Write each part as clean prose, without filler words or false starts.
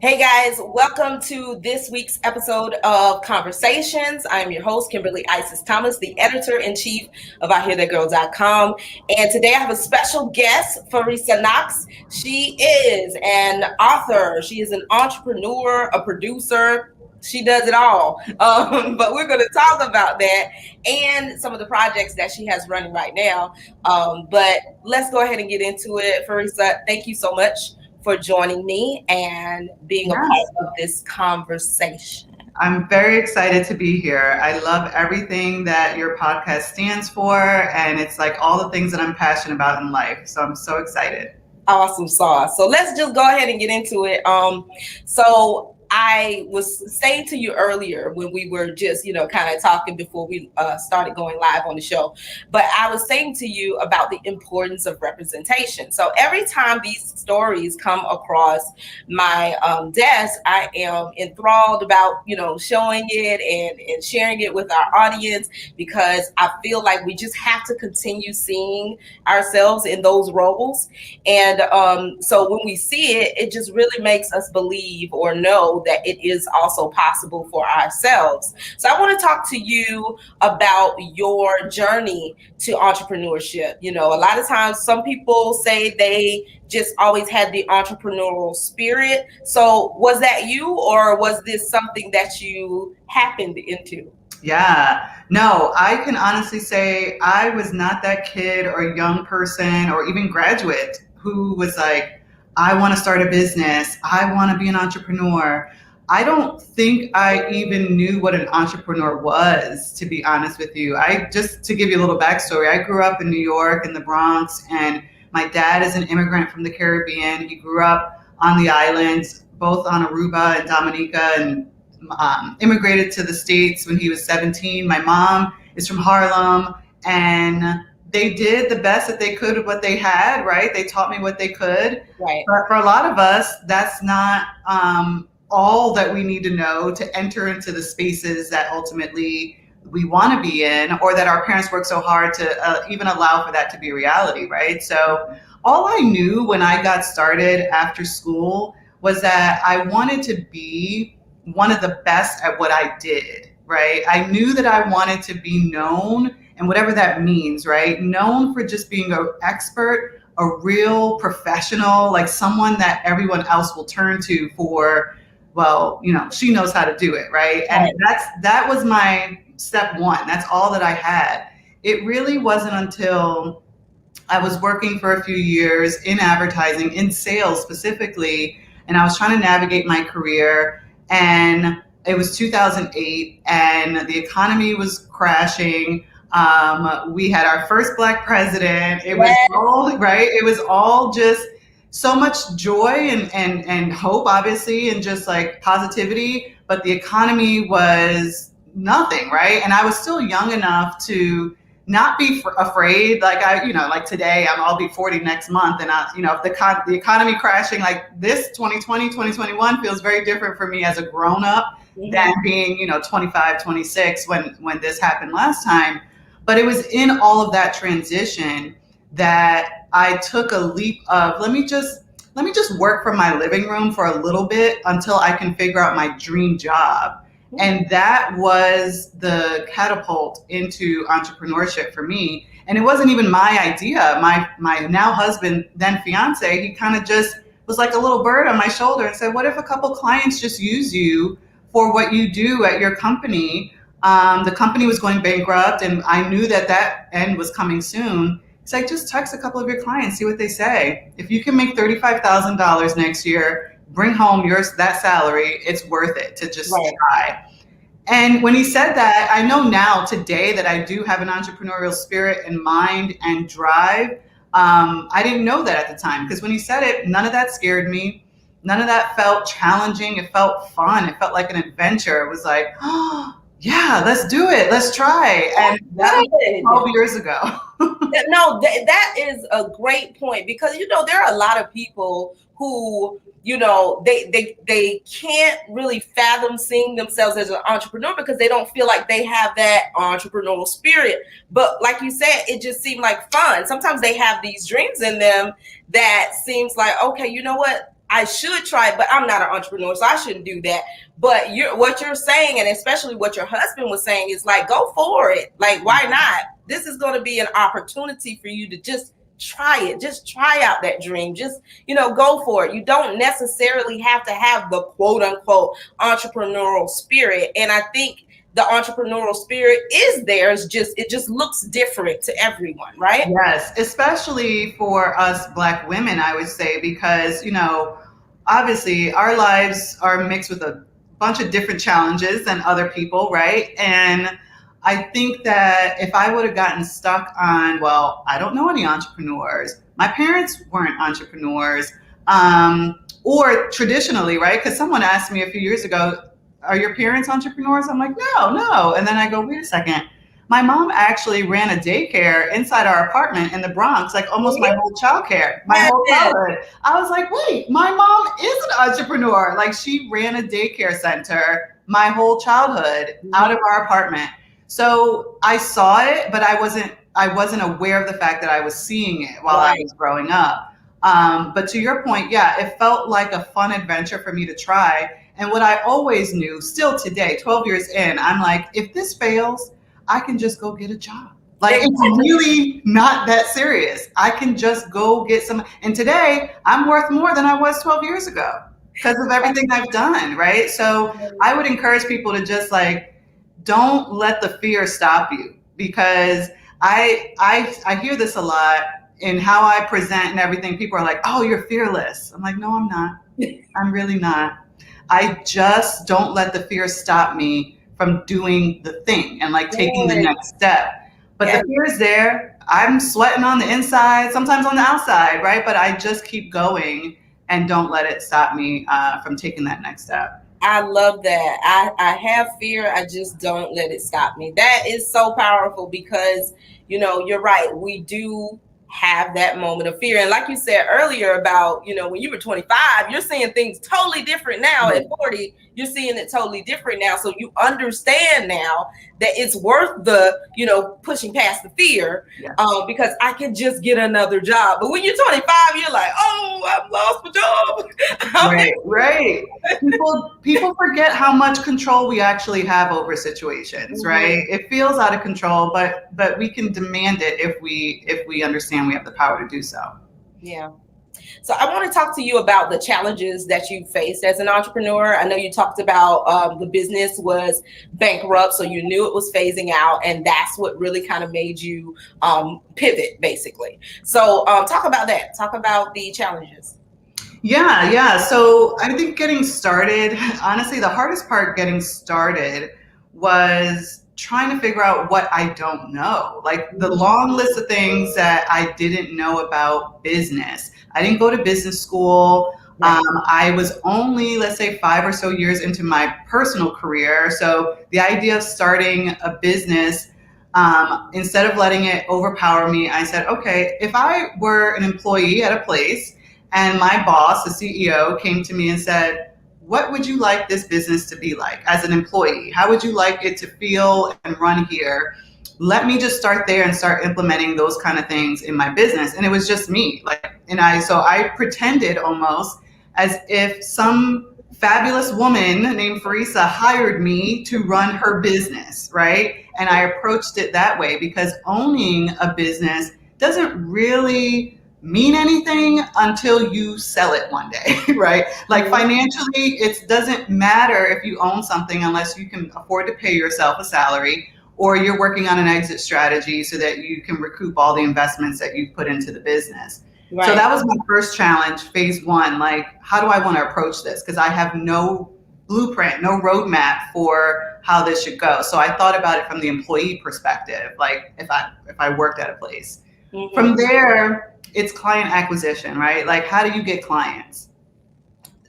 Hey guys, welcome to this week's episode of Conversations. I'm your host, Kimberly Isis Thomas, the editor-in-chief of IHearThatGirl.com. And today I have a special guest, Farissa Knox. She is an author. She is an entrepreneur, a producer. She does it all. But we're going to talk about that and some of the projects that she has running right now. But let's go ahead and get into it. Farissa, thank you so much for joining me and being a part of this conversation. I'm very excited to be here. I love everything that your podcast stands for, and it's like all the things that I'm passionate about in life. So I'm so excited. Awesome sauce. So let's just go ahead and get into it. So I was saying to you earlier when we were just, kind of talking before we started going live on the show, but I was saying to you about the importance of representation. So every time these stories come across my desk, I am enthralled about, showing it and sharing it with our audience, because I feel like we just have to continue seeing ourselves in those roles. And so when we see it, it just really makes us believe or know that it is also possible for ourselves. So I want to talk to you about your journey to entrepreneurship. A lot of times some people say they just always had the entrepreneurial spirit. So was that you, or was this something that you happened into? Yeah, no, I can honestly say I was not that kid or young person or even graduate who was like, I want to start a business. I want to be an entrepreneur. I don't think I even knew what an entrepreneur was, to be honest with you. Just to give you a little backstory, I grew up in New York in the Bronx, and my dad is an immigrant from the Caribbean. He grew up on the islands, both on Aruba and Dominica, and immigrated to the States when he was 17. My mom is from Harlem, and they did the best that they could with what they had, right? They taught me what they could. Right. But for a lot of us, that's not all that we need to know to enter into the spaces that ultimately we want to be in, or that our parents work so hard to even allow for that to be a reality, right? So all I knew when I got started after school was that I wanted to be one of the best at what I did, right? I knew that I wanted to be known, and whatever that means, right? Known for just being an expert, a real professional, like someone that everyone else will turn to for, well, she knows how to do it, right? And that was my step one. That's all that I had. It really wasn't until I was working for a few years in advertising, in sales specifically, and I was trying to navigate my career, and it was 2008 and the economy was crashing. We had our first Black president. It was all right. It was all just so much joy and hope, obviously, and just like positivity. But the economy was nothing, right? And I was still young enough to not be afraid. Like like today, I'll be 40 next month, and if the economy crashing like this, 2020, 2021 feels very different for me as a grown up than being 25, 26 when this happened last time. But it was in all of that transition that I took a leap of let me just work from my living room for a little bit until I can figure out my dream job. And that was the catapult into entrepreneurship for me. And it wasn't even my idea. My now husband, then fiance, he kind of just was like a little bird on my shoulder and said, what if a couple clients just use you for what you do at your company? The company was going bankrupt, and I knew that end was coming soon. It's like, just text a couple of your clients, see what they say. If you can make $35,000 next year, bring home that salary, it's worth it to just try. And when he said that, I know now today that I do have an entrepreneurial spirit and mind and drive. I didn't know that at the time, because when he said it, none of that scared me. None of that felt challenging. It felt fun. It felt like an adventure. It was like, oh, yeah, let's do it. Let's try. And that was 12 years ago. No, that is a great point, because, there are a lot of people who, they can't really fathom seeing themselves as an entrepreneur because they don't feel like they have that entrepreneurial spirit. But like you said, it just seemed like fun. Sometimes they have these dreams in them that seems like, okay, you know what? I should try, but I'm not an entrepreneur, so I shouldn't do that. But what you're saying, and especially what your husband was saying, is like, go for it. Like, why not? This is going to be an opportunity for you to just try it. Just try out that dream. Just, go for it. You don't necessarily have to have the quote unquote entrepreneurial spirit. And I think the entrepreneurial spirit is there. It just looks different to everyone, right? Yes, especially for us Black women, I would say, because, obviously our lives are mixed with a bunch of different challenges than other people, right? And I think that if I would have gotten stuck on, well, I don't know any entrepreneurs, my parents weren't entrepreneurs, or traditionally, right? Because someone asked me a few years ago, are your parents entrepreneurs? I'm like, no. And then I go, wait a second. My mom actually ran a daycare inside our apartment in the Bronx, like almost my whole childhood. I was like, wait, my mom is an entrepreneur. Like, she ran a daycare center my whole childhood out of our apartment. So I saw it, but I wasn't aware of the fact that I was seeing it while I was growing up. But to your point, yeah, it felt like a fun adventure for me to try. And what I always knew, still today, 12 years in, I'm like, if this fails, I can just go get a job. Like, it's really not that serious. I can just go get some. And today, I'm worth more than I was 12 years ago because of everything I've done, right? So I would encourage people to just don't let the fear stop you, because I hear this a lot in how I present and everything. People are like, oh, you're fearless. I'm like, no, I'm not. I'm really not. I just don't let the fear stop me from doing the thing and taking the next step. But the fear is there. I'm sweating on the inside, sometimes on the outside, right? But I just keep going and don't let it stop me from taking that next step. I love that. I have fear. I just don't let it stop me. That is so powerful because, you're right. We do have that moment of fear. And like you said earlier about, when you were 25, you're seeing things totally different now. At 40, you're seeing it totally different now. So you understand now that it's worth the, pushing past the fear, because I can just get another job. But when you're 25, you're like, oh, I've lost my job. Right. People forget how much control we actually have over situations, right? It feels out of control, but we can demand it if we understand we have the power to do so. Yeah. So I want to talk to you about the challenges that you faced as an entrepreneur. I know you talked about the business was bankrupt, so you knew it was phasing out, and that's what really kind of made you pivot, basically. So talk about that. Talk about the challenges. Yeah. So I think getting started, honestly, the hardest part getting started was trying to figure out what I don't know, like the long list of things that I didn't know about business. I didn't go to business school. I was only, let's say, 5 or so years into my personal career. So the idea of starting a business, instead of letting it overpower me, I said, okay, if I were an employee at a place and my boss, the CEO, came to me and said, what would you like this business to be like as an employee? How would you like it to feel and run here? Let me just start there and start implementing those kind of things in my business. And it was just me. So I pretended almost as if some fabulous woman named Farissa hired me to run her business, right? And I approached it that way because owning a business doesn't really mean anything until you sell it one day, right? Financially, it doesn't matter if you own something unless you can afford to pay yourself a salary, or you're working on an exit strategy so that you can recoup all the investments that you've put into the business. Right. So that was my first challenge, phase one. How do I want to approach this? Because I have no blueprint, no roadmap for how this should go. So I thought about it from the employee perspective, if I worked at a place. Mm-hmm. From there, it's client acquisition, right? How do you get clients?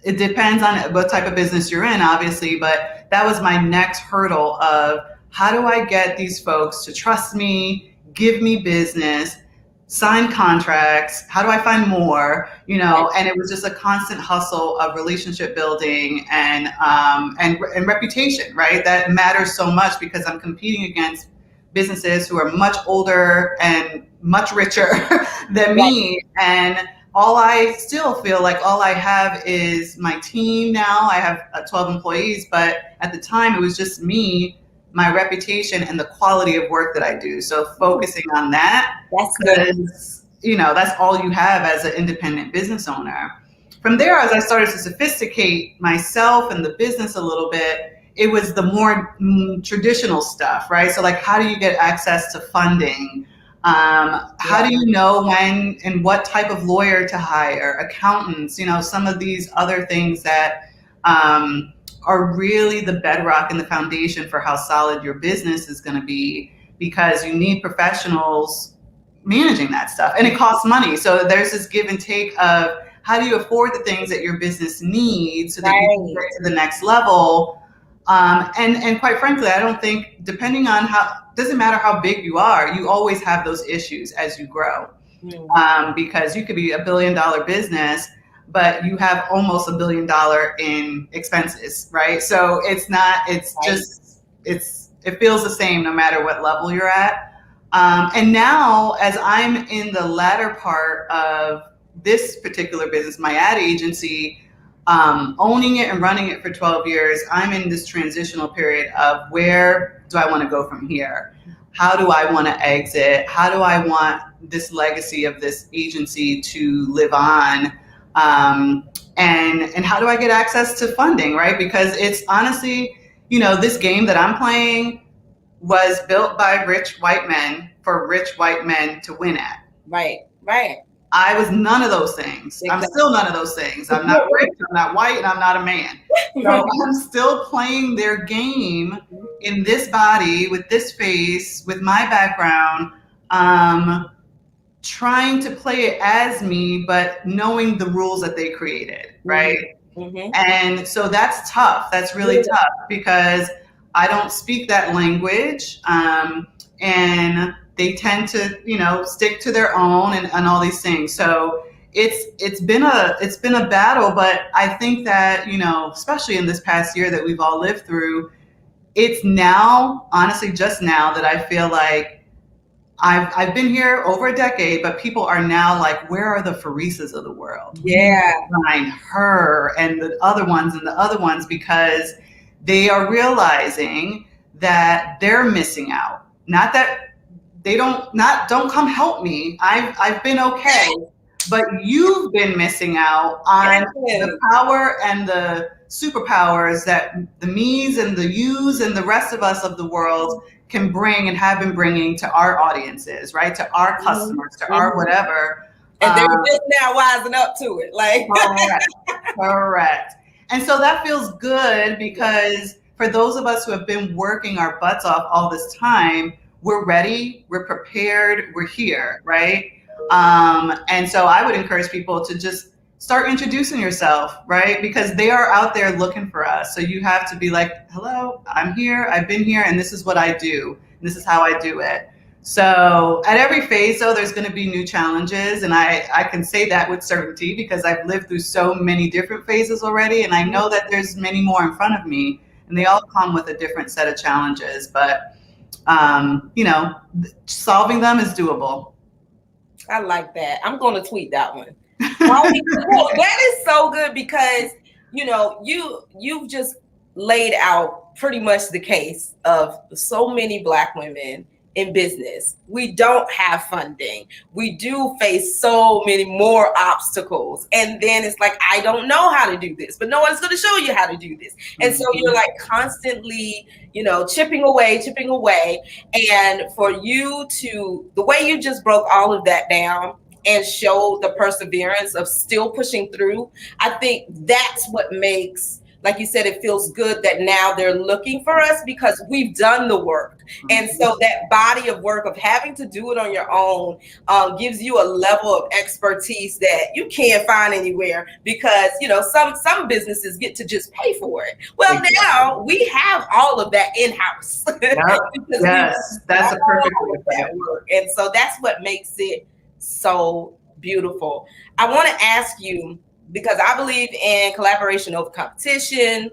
It depends on what type of business you're in, obviously, but that was my next hurdle of how do I get these folks to trust me, give me business, sign contracts? How do I find more? And it was just a constant hustle of relationship building and reputation, right? That matters so much because I'm competing against businesses who are much older and much richer than me. And I still feel like all I have is my team now. I have 12 employees, but at the time it was just me, my reputation, and the quality of work that I do. So focusing on that, That's good. because that's all you have as an independent business owner. From there, as I started to sophisticate myself and the business a little bit, it was the more traditional stuff, right? So like, how do you get access to funding? How do you know when and what type of lawyer to hire, accountants, some of these other things that are really the bedrock and the foundation for how solid your business is going to be, because you need professionals managing that stuff, and it costs money. So there's this give and take of how do you afford the things that your business needs so that you can get to the next level. And quite frankly, I don't think, depending on doesn't matter how big you are, you always have those issues as you grow. Because you could be $1 billion business, but you have almost $1 billion in expenses, right? So it feels the same no matter what level you're at. And now, as I'm in the latter part of this particular business, my ad agency, owning it and running it for 12 years, I'm in this transitional period of where do I want to go from here? How do I want to exit? How do I want this legacy of this agency to live on? And how do I get access to funding, right? Because it's honestly, this game that I'm playing was built by rich white men for rich white men to win at. Right. I was none of those things. Exactly. I'm still none of those things. I'm not rich, I'm not white, and I'm not a man. So I'm still playing their game in this body, with this face, with my background, trying to play it as me, but knowing the rules that they created, right? Mm-hmm. And so that's tough. That's really tough, because I don't speak that language, and they tend to, stick to their own and all these things. So it's been a battle, but I think that, especially in this past year that we've all lived through, it's now, honestly, just now that I feel like I've been here over a decade, but people are now like, where are the Farissas of the world? Yeah. Find her and the other ones, because they are realizing that they're missing out. Not that they don't come help me. I've been okay, but you've been missing out on the power and the superpowers that the me's and the you's and the rest of us of the world can bring and have been bringing to our audiences, right? To our customers, to our whatever. And they're just now wising up to it. Like correct. And so that feels good, because for those of us who have been working our butts off all this time, we're ready, we're prepared, we're here, right? And so I would encourage people to just start introducing yourself, right? Because they are out there looking for us. So you have to be like, hello, I'm here, I've been here, and this is what I do. And this is how I do it. So at every phase, though, there's going to be new challenges. And I can say that with certainty, because I've lived through so many different phases already. And I know that there's many more in front of me, and they all come with a different set of challenges. But solving them is doable. I like that. I'm going to tweet that one. That is so good, because you've just laid out pretty much the case of so many Black women in business. We don't have funding. We do face so many more obstacles. And then it's like, I don't know how to do this, but no one's going to show you how to do this. And so you're like constantly, chipping away. And for you the way you just broke all of that down and show the perseverance of still pushing through, I think that's what makes, like you said, it feels good that now they're looking for us, because we've done the work. And so that body of work of having to do it on your own gives you a level of expertise that you can't find anywhere, because, some businesses get to just pay for it. Well, exactly. Now we have all of that in-house. Yes, that's a perfect way to that work. And so that's what makes it so beautiful. I want to ask you, because I believe in collaboration over competition.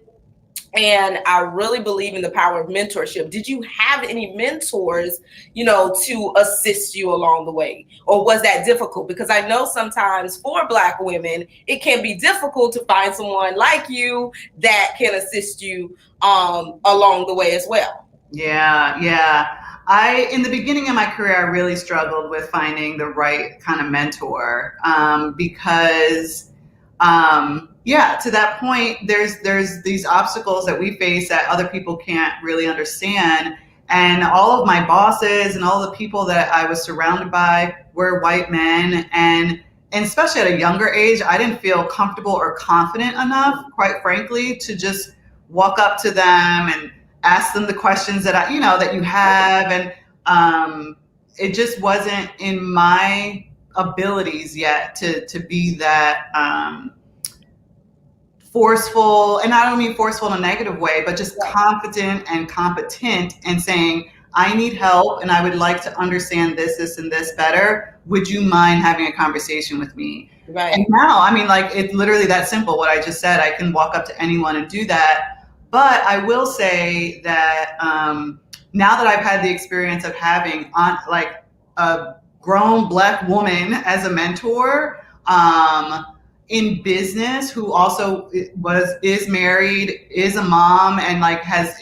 And I really believe in the power of mentorship. Did you have any mentors, to assist you along the way? Or was that difficult? Because I know sometimes for Black women, it can be difficult to find someone like you that can assist you along the way as well. Yeah. In the beginning of my career, I really struggled with finding the right kind of mentor, because, to that point, there's these obstacles that we face that other people can't really understand. And all of my bosses and all the people that I was surrounded by were white men. And especially at a younger age, I didn't feel comfortable or confident enough, quite frankly, to just walk up to them and ask them the questions that that you have. And it just wasn't in my abilities yet to be that forceful. And I don't mean forceful in a negative way, but just confident and competent and saying, I need help and I would like to understand this, and this better. Would you mind having a conversation with me? Right. And now, it's literally that simple. What I just said, I can walk up to anyone and do that. But I will say that now that I've had the experience of having a grown Black woman as a mentor, in business, who also is married, is a mom, and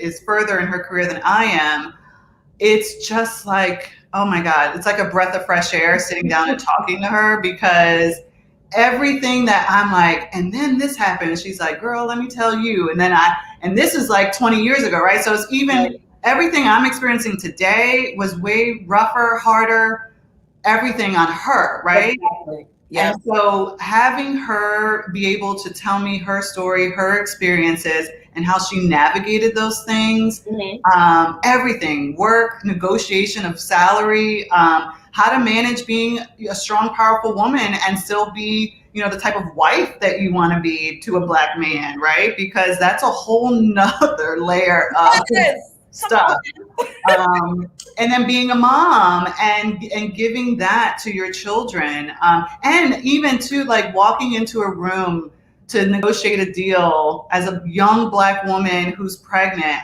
is further in her career than I am, it's just like, oh my God, it's like a breath of fresh air sitting down and talking to her, because everything that I'm like, and then this happened, and she's like, girl, let me tell you. And this is like 20 years ago, right? So it's even everything I'm experiencing today was way rougher, harder, everything on her, right? Exactly. Yeah. And so having her be able to tell me her story, her experiences, and how she navigated those things, everything, work, negotiation of salary, how to manage being a strong, powerful woman and still be, the type of wife that you want to be to a Black man, right? Because that's a whole nother layer of stuff. And then being a mom and giving that to your children, and even to walking into a room to negotiate a deal as a young Black woman who's pregnant.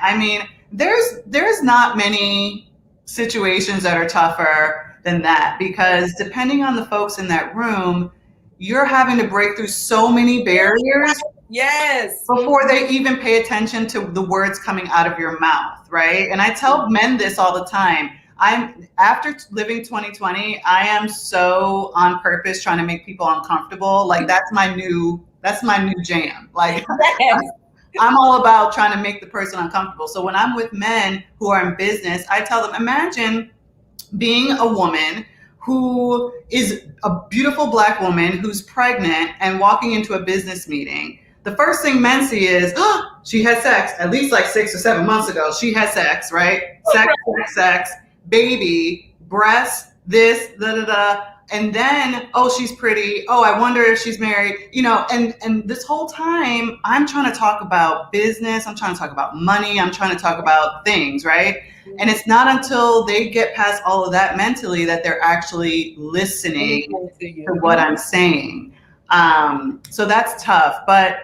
There's not many situations that are tougher than that, because depending on the folks in that room, you're having to break through so many barriers. Yes. Before they even pay attention to the words coming out of your mouth, right? And I tell men this all the time. After living 2020, I am so on purpose trying to make people uncomfortable. That's my new jam. I'm all about trying to make the person uncomfortable. So when I'm with men who are in business, I tell them, imagine being a woman who is a beautiful Black woman who's pregnant and walking into a business meeting. The first thing men see is, oh, she had sex at least 6 or 7 months ago. She had sex, right? Sex, baby, breasts, this, and then, oh, she's pretty. Oh, I wonder if she's married. And this whole time, I'm trying to talk about business. I'm trying to talk about money. I'm trying to talk about things, right? And it's not until they get past all of that mentally that they're actually listening to what I'm saying. So that's tough. But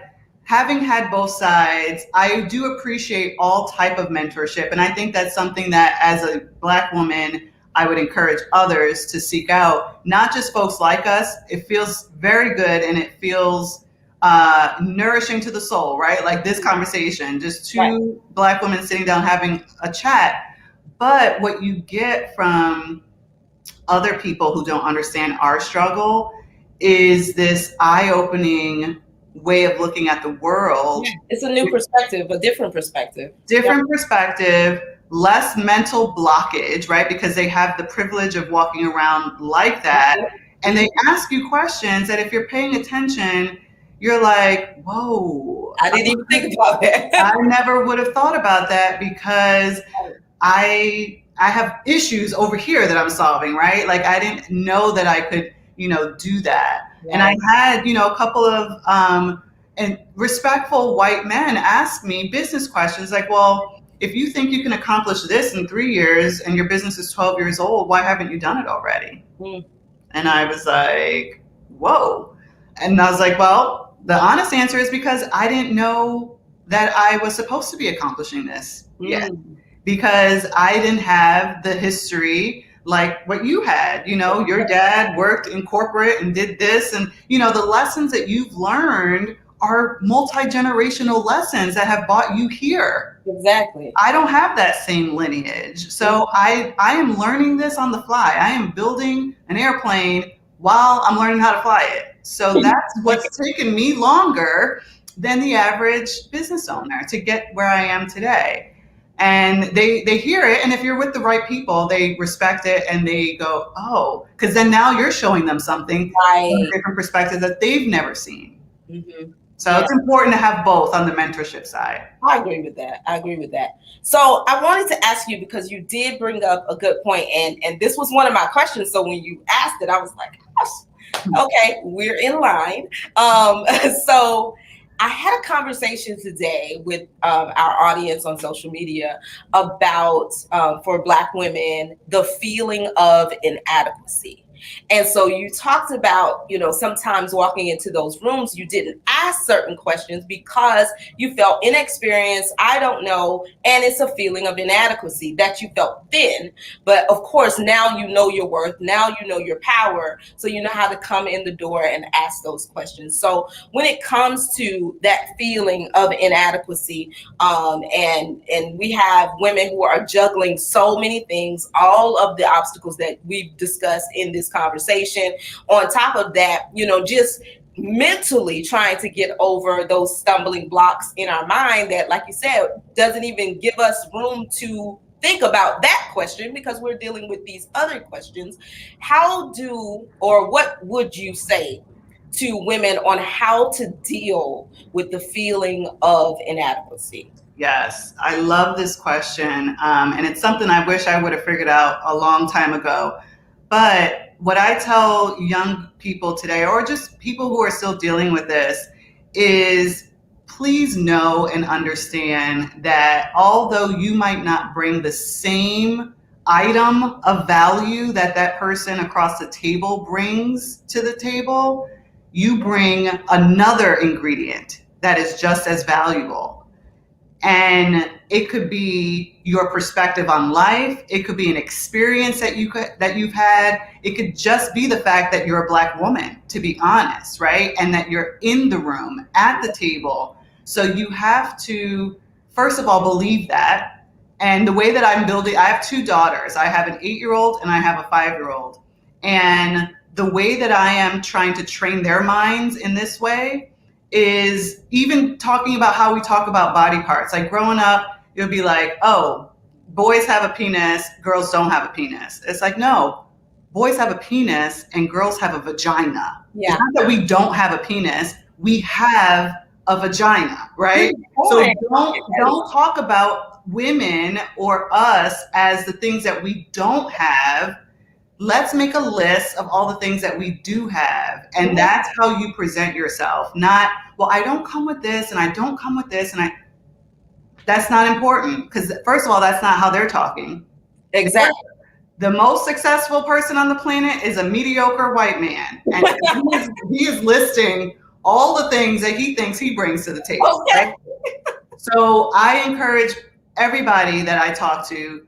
having had both sides, I do appreciate all type of mentorship. And I think that's something that as a Black woman, I would encourage others to seek out, not just folks like us. It feels very good and it feels nourishing to the soul, right? Like this conversation, just two Black women sitting down having a chat. But what you get from other people who don't understand our struggle is this eye-opening way of looking at the world. It's a new perspective, a different perspective. Perspective, less mental blockage, right? Because they have the privilege of walking around like that. And they ask you questions that if you're paying attention, you're like, whoa. I didn't even think about that. I never would have thought about that because I have issues over here that I'm solving, right? I didn't know that I could, do that. Right. And I had, a couple of and respectful white men ask me business questions like, well, if you think you can accomplish this in 3 years and your business is 12 years old, why haven't you done it already? And I was like, whoa. And I was like, well, the honest answer is because I didn't know that I was supposed to be accomplishing this yet, Mm. because I didn't have the history like what you had. You know, your dad worked in corporate and did this, and you know, the lessons that you've learned are multi-generational lessons that have brought you here. Exactly. I don't have that same lineage. So I am learning this on the fly. I am building an airplane while I'm learning how to fly it. So that's what's taken me longer than the average business owner to get where I am today. And they hear it, and if you're with the right people, they respect it and they go, oh, because then now you're showing them something from a different perspective that they've never seen. Mm-hmm. So it's important to have both on the mentorship side. I agree with that. So I wanted to ask you, because you did bring up a good point, and this was one of my questions. So when you asked it, I was like, okay, we're in line. So I had a conversation today with our audience on social media about, for Black women, the feeling of inadequacy. And so you talked about, you know, sometimes walking into those rooms, you didn't ask certain questions because you felt inexperienced, I don't know, and it's a feeling of inadequacy that you felt thin. But of course, now you know your worth, now you know your power, so you know how to come in the door and ask those questions. So when it comes to that feeling of inadequacy, and we have women who are juggling so many things, all of the obstacles that we've discussed in this conversation. On top of that, you know, just mentally trying to get over those stumbling blocks in our mind that, like you said, doesn't even give us room to think about that question because we're dealing with these other questions. What would you say to women on how to deal with the feeling of inadequacy? Yes, I love this question. And it's something I wish I would have figured out a long time ago. But what I tell young people today, or just people who are still dealing with this, is please know and understand that although you might not bring the same item of value that that person across the table brings to the table, you bring another ingredient that is just as valuable. And it could be your perspective on life. It could be an experience that you've had. It could just be the fact that you're a Black woman, to be honest, right? And that you're in the room at the table. So you have to, first of all, believe that. And the way that I'm building, I have two daughters. I have an 8-year-old and I have a 5-year-old. And the way that I am trying to train their minds in this way is even talking about how we talk about body parts. Like growing up, it would be like, oh, boys have a penis, girls don't have a penis. It's like, no, boys have a penis and girls have a vagina. Yeah. It's not that we don't have a penis, we have a vagina, right? So don't talk about women or us as the things that we don't have. Let's make a list of all the things that we do have. And that's how you present yourself. Not, well, I don't come with this and I don't come with this. That's not important, because first of all, that's not how they're talking. Exactly. The most successful person on the planet is a mediocre white man. And he is listing all the things that he thinks he brings to the table. Okay. Right? So I encourage everybody that I talk to,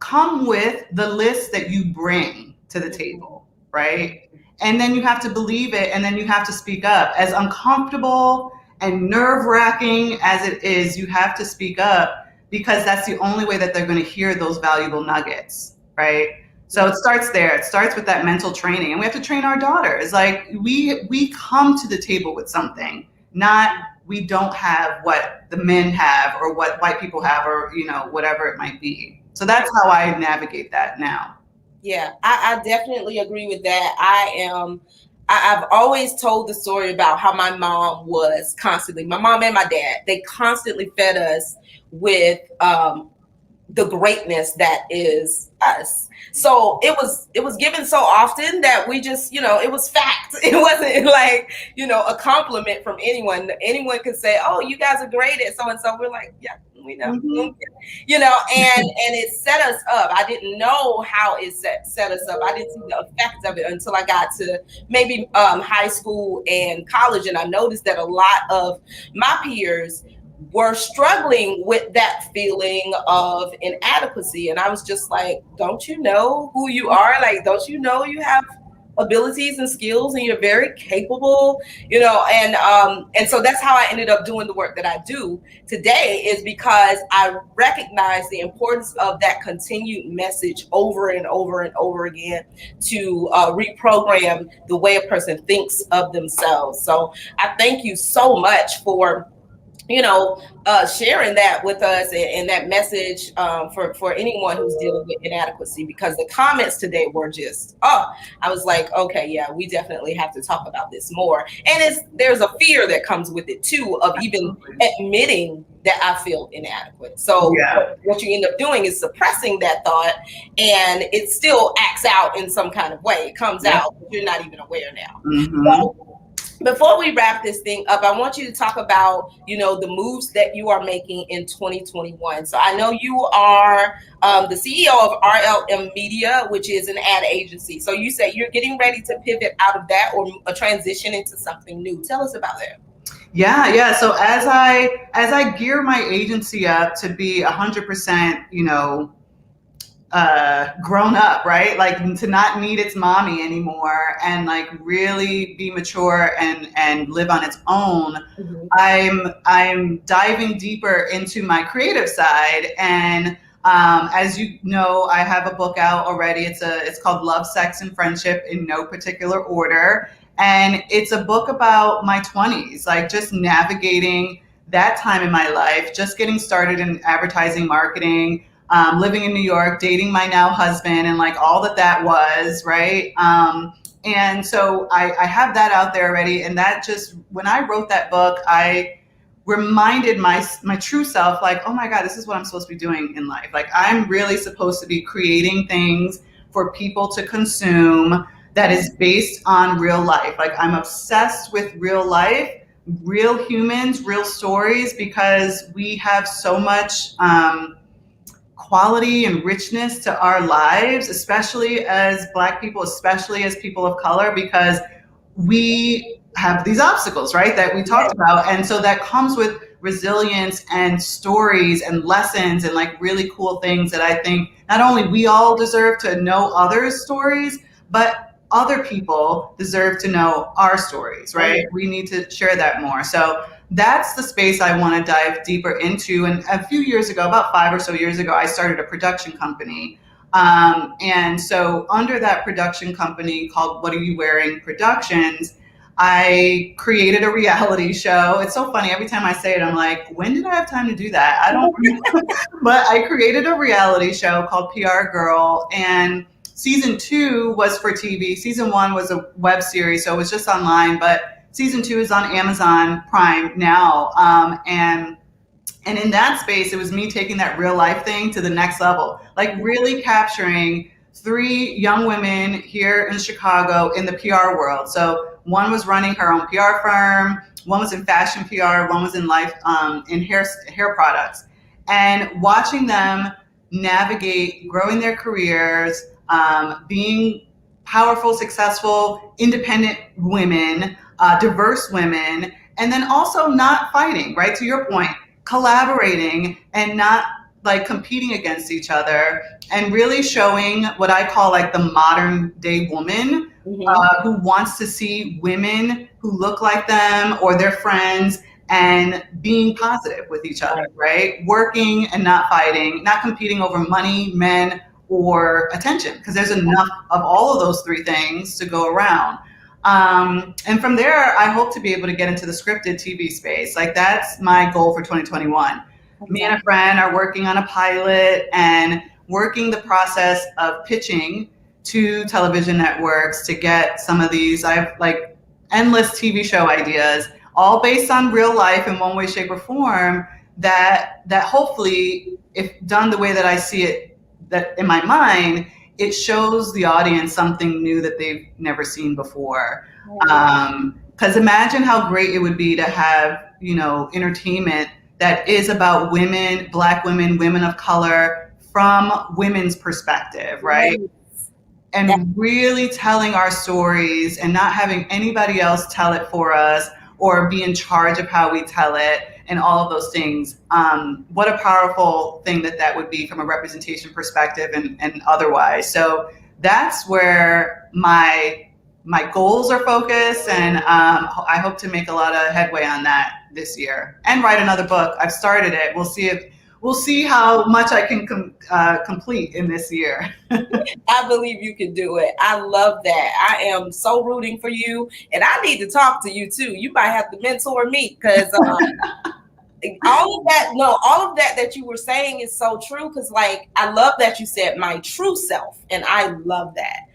come with the list that you bring to the table, right? And then you have to believe it, and then you have to speak up. As uncomfortable and nerve-wracking as it is, you have to speak up, because that's the only way that they're going to hear those valuable nuggets, right? So it starts there. It starts with that mental training, and we have to train our daughters. Like we come to the table with something, not we don't have what the men have or what white people have, or whatever it might be. So that's how I navigate that now. Yeah, I definitely agree with that. I've always told the story about how my mom was constantly, my mom and my dad, they constantly fed us with the greatness that is us. So it was given so often that we just, it was fact. It wasn't like, a compliment from anyone. Anyone could say, oh, you guys are great at so-and-so. We're like, yeah, we know, and it set us up. I didn't know how it set us up. I didn't see the effects of it until I got to maybe high school and college. And I noticed that a lot of my peers were struggling with that feeling of inadequacy. And I was just like, don't you know who you are? Like, don't you know you have abilities and skills and you're very capable, and so that's how I ended up doing the work that I do today, is because I recognize the importance of that continued message over and over and over again to reprogram the way a person thinks of themselves. So I thank you so much for sharing that with us, and that message for anyone who's dealing with inadequacy, because the comments today were just, I was like, okay, yeah, we definitely have to talk about this more. And there's a fear that comes with it too, of even admitting that I feel inadequate. So what you end up doing is suppressing that thought, and it still acts out in some kind of way. It comes out, but you're not even aware now. So, before we wrap this thing up, I want you to talk about, the moves that you are making in 2021. So I know you are the CEO of RLM Media, which is an ad agency. So you say you're getting ready to pivot out of that or a transition into something new. Tell us about that. Yeah. So as I gear my agency up to be 100%, grown up, right? Like, to not need its mommy anymore, and like really be mature and live on its own. I'm diving deeper into my creative side, and as you know, I have a book out already. It's called Love, Sex, and Friendship in No Particular Order, and it's a book about my 20s, like just navigating that time in my life, just getting started in advertising marketing. Living in New York, dating my now husband, and like all that was, right? And so I have that out there already. And that just, when I wrote that book, I reminded my true self, like, oh my God, this is what I'm supposed to be doing in life. Like, I'm really supposed to be creating things for people to consume that is based on real life. Like, I'm obsessed with real life, real humans, real stories, because we have so much quality and richness to our lives, especially as Black people, especially as people of color, because we have these obstacles, right, that we talked about. And so that comes with resilience and stories and lessons and like really cool things that I think not only we all deserve to know others' stories, but other people deserve to know our stories, right? We need to share that more. So that's the space I want to dive deeper into. And a few years ago, about 5 or so years ago, I started a production company. And so under that production company called What Are You Wearing Productions, I created a reality show. It's so funny. Every time I say it, I'm like, when did I have time to do that? I don't know. But I created a reality show called PR Girl. And season 2 was for TV. Season 1 was a web series, so it was just online. But season 2 is on Amazon Prime now. And in that space, it was me taking that real life thing to the next level, like really capturing 3 young women here in Chicago in the PR world. So one was running her own PR firm, one was in fashion PR, one was in life, in hair products, and watching them navigate growing their careers, being powerful, successful, independent women, diverse women, and then also not fighting, right? To your point, collaborating and not like competing against each other, and really showing what I call like the modern day woman, who wants to see women who look like them or their friends and being positive with each other, right? Working and not fighting, not competing over money, men, or attention, because there's enough of all of those 3 things to go around. And from there, I hope to be able to get into the scripted TV space. Like, that's my goal for 2021. Me and a friend are working on a pilot and working the process of pitching to television networks to get some of these. I have like endless TV show ideas, all based on real life in one way, shape, or form, that hopefully, if done the way that I see it, that in my mind, it shows the audience something new that they've never seen before. Because imagine how great it would be to have, entertainment that is about women, Black women, women of color, from women's perspective, right? And really telling our stories and not having anybody else tell it for us or be in charge of how we tell it, and all of those things. What a powerful thing that would be from a representation perspective and otherwise. So that's where my goals are focused, and I hope to make a lot of headway on that this year and write another book. I've started it. We'll see how much I can complete in this year. I believe you can do it. I love that. I am so rooting for you, and I need to talk to you too. You might have to mentor me, because all of that you were saying is so true. Because like, I love that you said my true self, and I love that.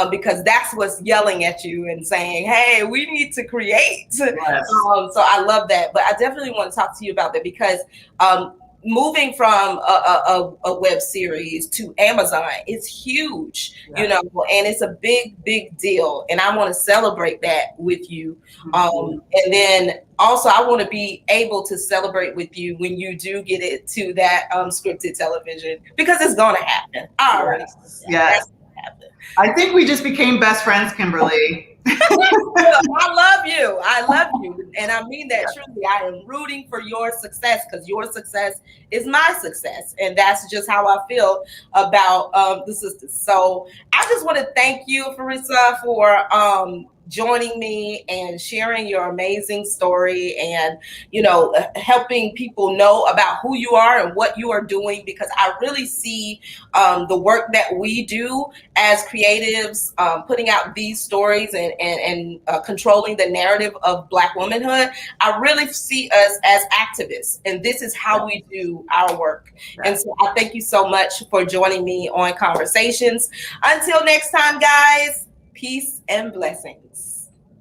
Because that's what's yelling at you and saying, hey, we need to create. Yes. So I love that. But I definitely want to talk to you about that, because moving from a web series to Amazon is huge, you know, and it's a big deal. And I want to celebrate that with you. And then also I want to be able to celebrate with you when you do get it to that scripted television, because it's going to happen. I already Yes. I think we just became best friends, Kimberly. I love you. And I mean that truly. I am rooting for your success, because your success is my success. And that's just how I feel about the sisters. So I just want to thank you, Farissa, for joining me and sharing your amazing story, and, you know, helping people know about who you are and what you are doing, because I really see the work that we do as creatives, putting out these stories and controlling the narrative of Black womanhood. I really see us as activists, and this is how we do our work. And so I thank you so much for joining me on Conversations. Until next time, guys, peace and blessings.